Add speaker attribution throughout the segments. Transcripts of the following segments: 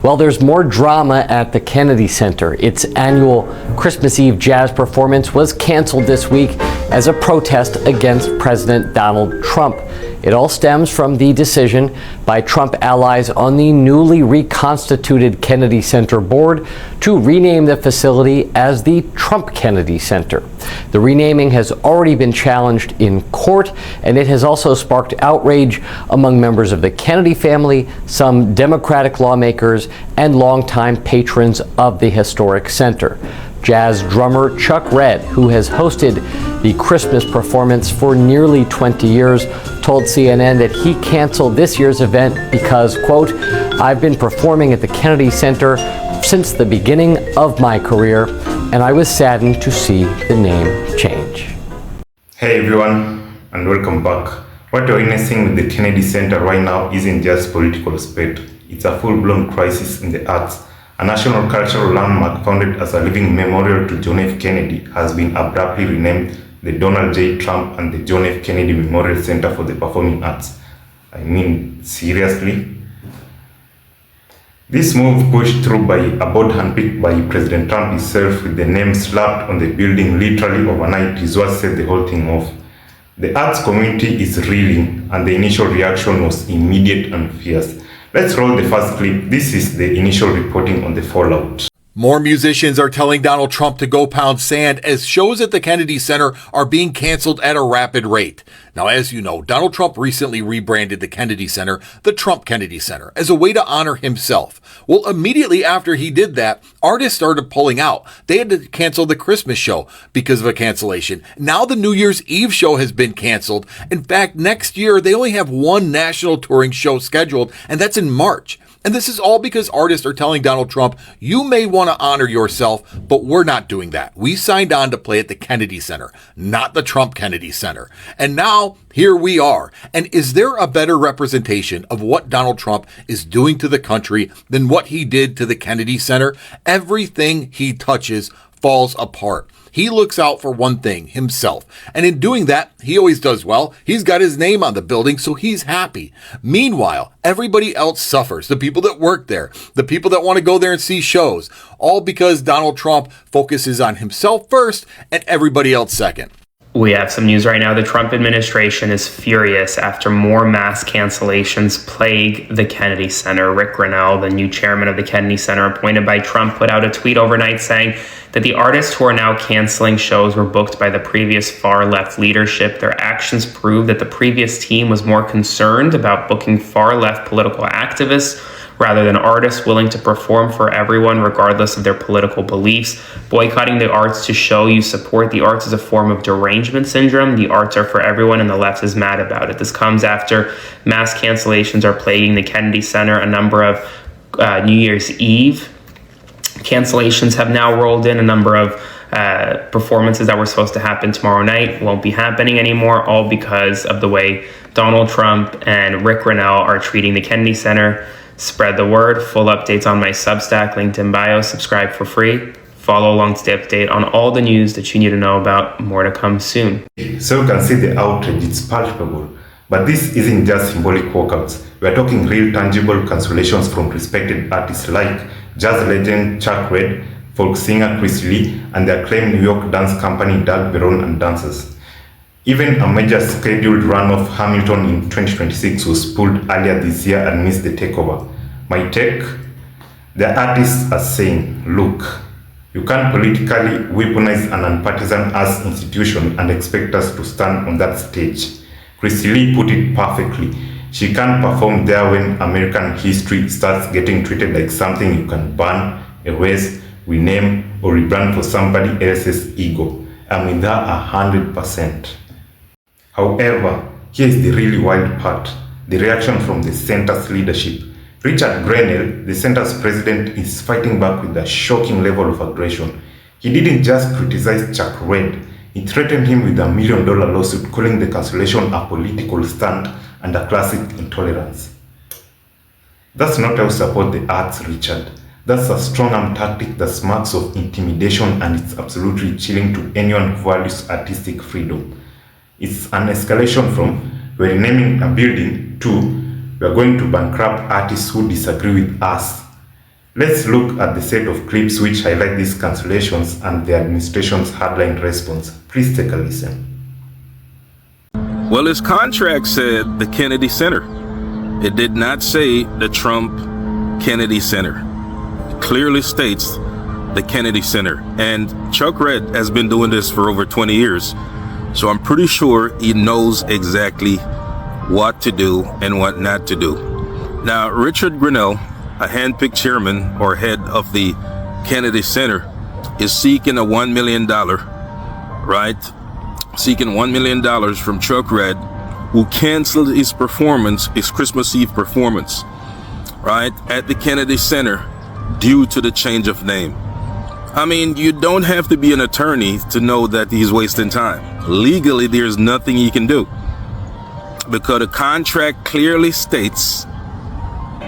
Speaker 1: Well, there's more drama at the Kennedy Center. Its annual Christmas Eve jazz performance was canceled this week as a protest against President Donald Trump. It all stems from the decision by Trump allies on the newly reconstituted Kennedy Center board to rename the facility as the Trump Kennedy Center. The renaming has already been challenged in court, and it has also sparked outrage among members of the Kennedy family, some Democratic lawmakers, and longtime patrons of the historic center. Jazz drummer Chuck Red, who has hosted the Christmas performance for nearly 20 years, told CNN that he canceled this year's event because, quote, "I've been performing at the Kennedy Center since the beginning of my career, and I was saddened to see the name change."
Speaker 2: Hey everyone, and welcome back. What you're witnessing with the Kennedy Center right now isn't just political spate. It's a full-blown crisis in the arts. A national cultural landmark founded as a living memorial to John F. Kennedy has been abruptly renamed the Donald J. Trump and the John F. Kennedy Memorial Center for the Performing Arts. I mean, seriously? This move, pushed through by a board handpicked by President Trump himself with the name slapped on the building literally overnight, is what set the whole thing off. The arts community is reeling, and the initial reaction was immediate and fierce. Let's roll the first clip. This is the initial reporting on the fallout.
Speaker 3: More musicians are telling Donald Trump to go pound sand as shows at the Kennedy Center are being canceled at a rapid rate. Now, as you know, Donald Trump recently rebranded the Kennedy Center the Trump Kennedy Center as a way to honor himself. Well, immediately after he did that, artists started pulling out. They had to cancel the Christmas show because of a cancellation. Now the New Year's Eve show has been canceled. In fact, next year, they only have one national touring show scheduled, and that's in March. And this is all because artists are telling Donald Trump, you may want to honor yourself, but we're not doing that. We signed on to play at the Kennedy Center, not the Trump Kennedy Center. And now here we are. And is there a better representation of what Donald Trump is doing to the country than what he did to the Kennedy Center? Everything he touches falls apart. He looks out for one thing, himself. And in doing that, he always does well. He's got his name on the building, so he's happy. Meanwhile, everybody else suffers. The people that work there, the people that want to go there and see shows, all because Donald Trump focuses on himself first and everybody else second.
Speaker 4: We have some news right now. The Trump administration is furious after more mass cancellations plague the Kennedy Center. Rick Grenell, the new chairman of the Kennedy Center appointed by Trump, put out a tweet overnight saying that the artists who are now canceling shows were booked by the previous far-left leadership. Their actions prove that the previous team was more concerned about booking far-left political activists rather than artists willing to perform for everyone regardless of their political beliefs. Boycotting the arts to show you support the arts is a form of derangement syndrome. The arts are for everyone and the left is mad about it. This comes after mass cancellations are plaguing the Kennedy Center. A number of New Year's Eve cancellations have now rolled in. A number of performances that were supposed to happen tomorrow night won't be happening anymore, all because of the way Donald Trump and Rick Grenell are treating the Kennedy Center. Spread the word. Full updates on my Substack, linked in bio. Subscribe for free. Follow along to stay up to date on all the news that you need to know about. More to come soon.
Speaker 2: So you can see the outrage, it's palpable. But this isn't just symbolic walkouts. We're talking real tangible cancellations from respected artists like jazz legend Chuck Red, folk singer Chris Lee, and the acclaimed New York dance company Doug Varone and Dancers. Even a major scheduled run of Hamilton in 2026 was pulled earlier this year and missed the takeover. My take? The artists are saying, look, you can't politically weaponize an unpartisan arts institution and expect us to stand on that stage. Chris Lee put it perfectly. She can't perform there when American history starts getting treated like something you can ban, erase, rename, or rebrand for somebody else's ego. I'm with her 100%. However, here's the really wild part, the reaction from the center's leadership. Richard Grenell, the center's president, is fighting back with a shocking level of aggression. He didn't just criticize Chuck Red, he threatened him with $1 million lawsuit, calling the cancellation a political stunt and a classic intolerance. That's not how you support the arts, Richard. That's a strong-arm tactic that smacks of intimidation, and it's absolutely chilling to anyone who values artistic freedom. It's an escalation from we're renaming a building to we're going to bankrupt artists who disagree with us. Let's look at the set of clips which highlight these cancellations and the administration's hardline response. Please take a listen.
Speaker 5: Well, his contract said the Kennedy Center. It did not say the Trump Kennedy Center. It clearly states the Kennedy Center. And Chuck Red has been doing this for over 20 years. So I'm pretty sure he knows exactly what to do and what not to do. Now, Richard Grenell, a handpicked chairman or head of the Kennedy Center, is seeking a $1 million, right? Seeking $1 million from Chuck Red, who canceled his performance, his Christmas Eve performance, right, at the Kennedy Center due to the change of name. I mean, you don't have to be an attorney to know that he's wasting time. Legally, there's nothing he can do because the contract clearly states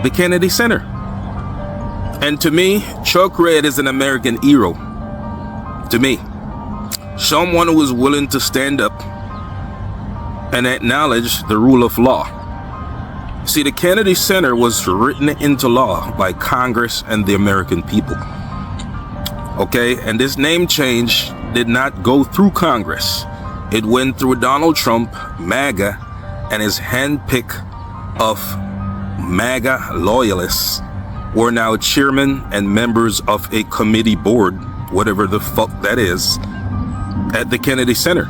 Speaker 5: the Kennedy Center. And to me, Chuck Red is an American hero. To me, someone who is willing to stand up and acknowledge the rule of law. See, the Kennedy Center was written into law by Congress and the American people. Okay, and this name change did not go through Congress. It went through Donald Trump, MAGA, and his handpick of MAGA loyalists who are now chairmen and members of a committee board, whatever the fuck that is, at the Kennedy Center.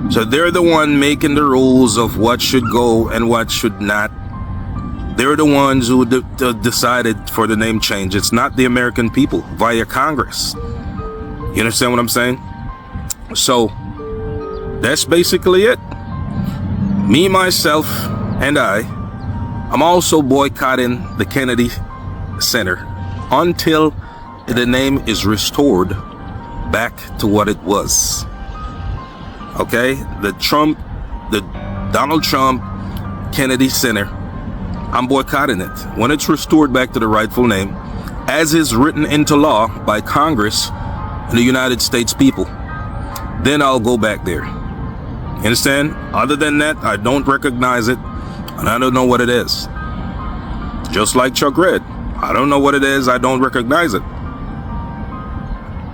Speaker 5: So they're the one making the rules of what should go and what should not. They're the ones who decided for the name change. It's not the American people via Congress. You understand what I'm saying? So that's basically it. Me, myself, and I'm also boycotting the Kennedy Center until the name is restored back to what it was. Okay? The Donald Trump Kennedy Center, I'm boycotting it. When it's restored back to the rightful name, as is written into law by Congress and the United States people, then I'll go back there. You understand? Other than that, I don't recognize it, and I don't know what it is. Just like Chuck Red, I don't know what it is, I don't recognize it.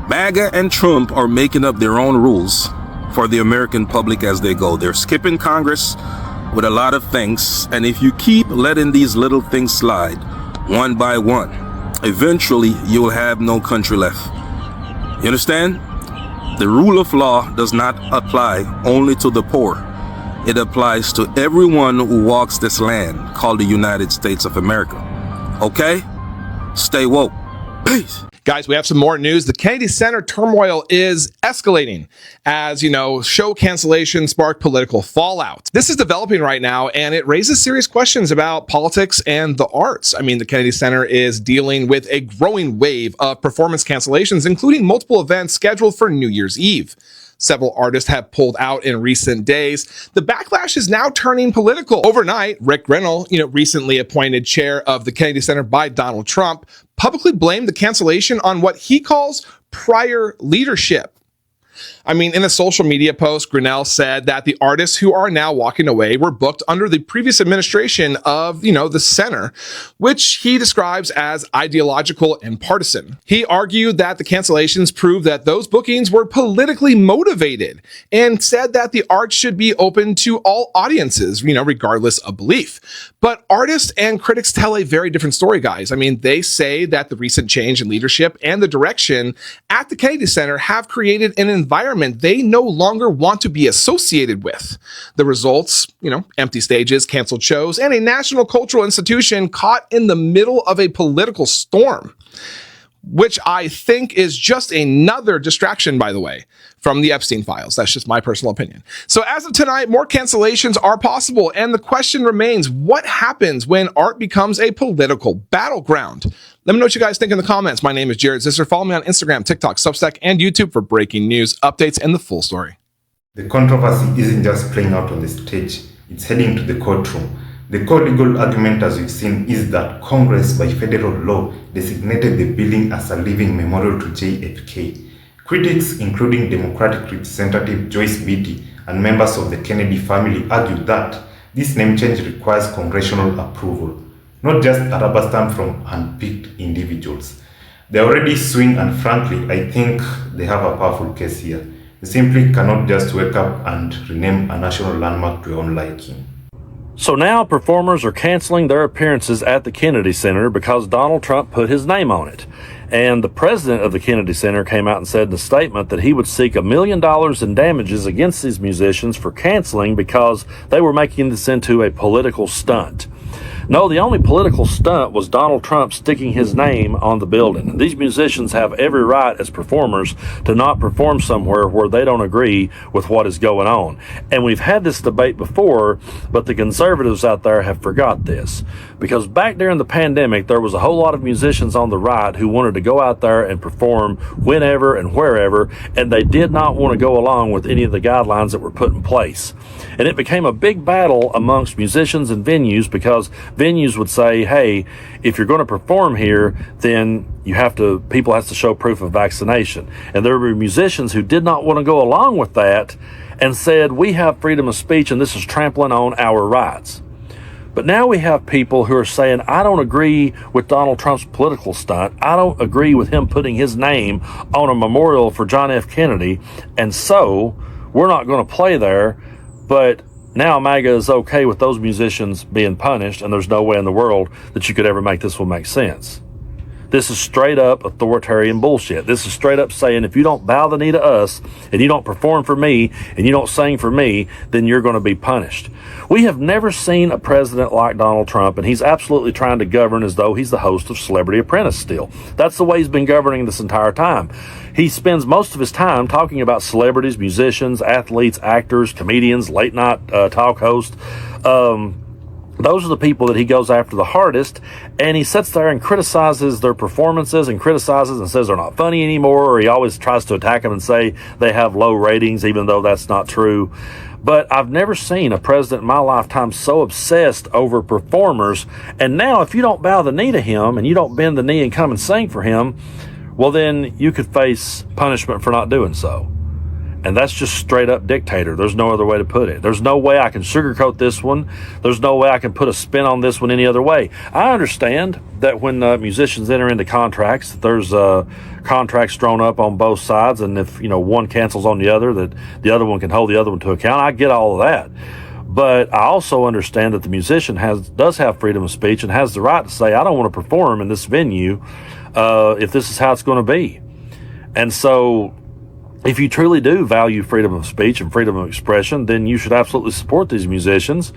Speaker 5: MAGA and Trump are making up their own rules for the American public as they go. They're skipping Congress with a lot of things, and if you keep letting these little things slide one by one, eventually you'll have no country left. You understand? The rule of law does not apply only to the poor. It applies to everyone who walks this land called the United States of America. Okay? Stay woke. Peace.
Speaker 6: Guys, we have some more news. The Kennedy Center turmoil is escalating as, show cancellation sparked political fallout. This is developing right now, and it raises serious questions about politics and the arts. I mean, the Kennedy Center is dealing with a growing wave of performance cancellations, including multiple events scheduled for New Year's Eve. Several artists have pulled out in recent days. The backlash is now turning political. Overnight, Rick Grenell, recently appointed chair of the Kennedy Center by Donald Trump, publicly blamed the cancellation on what he calls prior leadership. I mean, in a social media post, Grenell said that the artists who are now walking away were booked under the previous administration of, the center, which he describes as ideological and partisan. He argued that the cancellations prove that those bookings were politically motivated and said that the arts should be open to all audiences, regardless of belief. But artists and critics tell a very different story, guys. I mean, they say that the recent change in leadership and the direction at the Kennedy Center have created an environment they no longer want to be associated with. The results, empty stages, canceled shows, and a national cultural institution caught in the middle of a political storm, which I think is just another distraction, by the way, from the Epstein files. That's just my personal opinion. So as of tonight, more cancellations are possible, and the question remains, what happens when art becomes a political battleground? Let me know what you guys think in the comments. My name is Jared Zisser. Follow me on Instagram, TikTok, Substack, and YouTube for breaking news, updates, and the full story.
Speaker 2: The controversy isn't just playing out on the stage, it's heading to the courtroom. The core legal argument, as we've seen, is that Congress, by federal law, designated the building as a living memorial to JFK. Critics, including Democratic Representative Joyce Beatty and members of the Kennedy family, argued that this name change requires congressional approval. not just a rubber stamp from handpicked individuals. They're already suing, and frankly, I think they have a powerful case here. You simply cannot just wake up and rename a national landmark to your own liking.
Speaker 7: So now performers are canceling their appearances at the Kennedy Center because Donald Trump put his name on it. And the president of the Kennedy Center came out and said in a statement that he would seek $1 million in damages against these musicians for canceling because they were making this into a political stunt. No, the only political stunt was Donald Trump sticking his name on the building. These musicians have every right as performers to not perform somewhere where they don't agree with what is going on. And we've had this debate before, but the conservatives out there have forgot this. Because back during the pandemic, there was a whole lot of musicians on the right who wanted to go out there and perform whenever and wherever, and they did not want to go along with any of the guidelines that were put in place. And it became a big battle amongst musicians and venues because venues would say, hey, if you're going to perform here, then people have to show proof of vaccination. And there were musicians who did not want to go along with that and said, we have freedom of speech and this is trampling on our rights. But now we have people who are saying, I don't agree with Donald Trump's political stunt. I don't agree with him putting his name on a memorial for John F. Kennedy. And so we're not going to play there. But now MAGA is okay with those musicians being punished, and there's no way in the world that you could ever make this one make sense. This is straight up authoritarian bullshit. This is straight up saying if you don't bow the knee to us and you don't perform for me and you don't sing for me, then you're going to be punished. We have never seen a president like Donald Trump, and he's absolutely trying to govern as though he's the host of Celebrity Apprentice still. That's the way he's been governing this entire time. He spends most of his time talking about celebrities, musicians, athletes, actors, comedians, late night talk hosts. Those are the people that he goes after the hardest, and he sits there and criticizes their performances and criticizes and says they're not funny anymore, or he always tries to attack them and say they have low ratings, even though that's not true. But I've never seen a president in my lifetime so obsessed over performers, and now if you don't bow the knee to him and you don't bend the knee and come and sing for him, well then you could face punishment for not doing so. And that's just straight up dictator. There's no other way to put it. There's no way I can sugarcoat this one. There's no way I can put a spin on this one any other way. I understand that when musicians enter into contracts, there's contracts drawn up on both sides, and if one cancels on the other, that the other one can hold the other one to account. I get all of that. But I also understand that the musician does have freedom of speech and has the right to say, I don't want to perform in this venue if this is how it's going to be. And so if you truly do value freedom of speech and freedom of expression, then you should absolutely support these musicians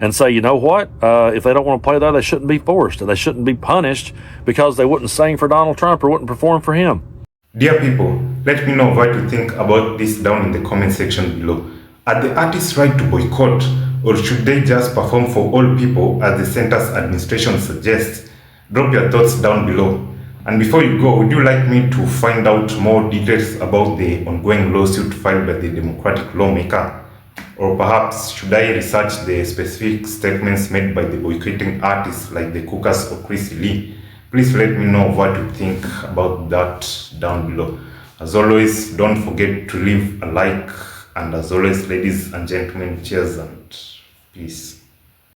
Speaker 7: and say, you know what, if they don't want to play there, they shouldn't be forced, and they shouldn't be punished because they wouldn't sing for Donald Trump or wouldn't perform for him.
Speaker 2: Dear people, let me know what you think about this down in the comment section below. Are the artists right to boycott, or should they just perform for all people as the center's administration suggests? Drop your thoughts down below. And before you go, would you like me to find out more details about the ongoing lawsuit filed by the Democratic lawmaker? Or perhaps should I research the specific statements made by the boycotting artists like the Cookers or Chrissy Lee? Please let me know what you think about that down below. As always, don't forget to leave a like, and as always, ladies and gentlemen, cheers and peace.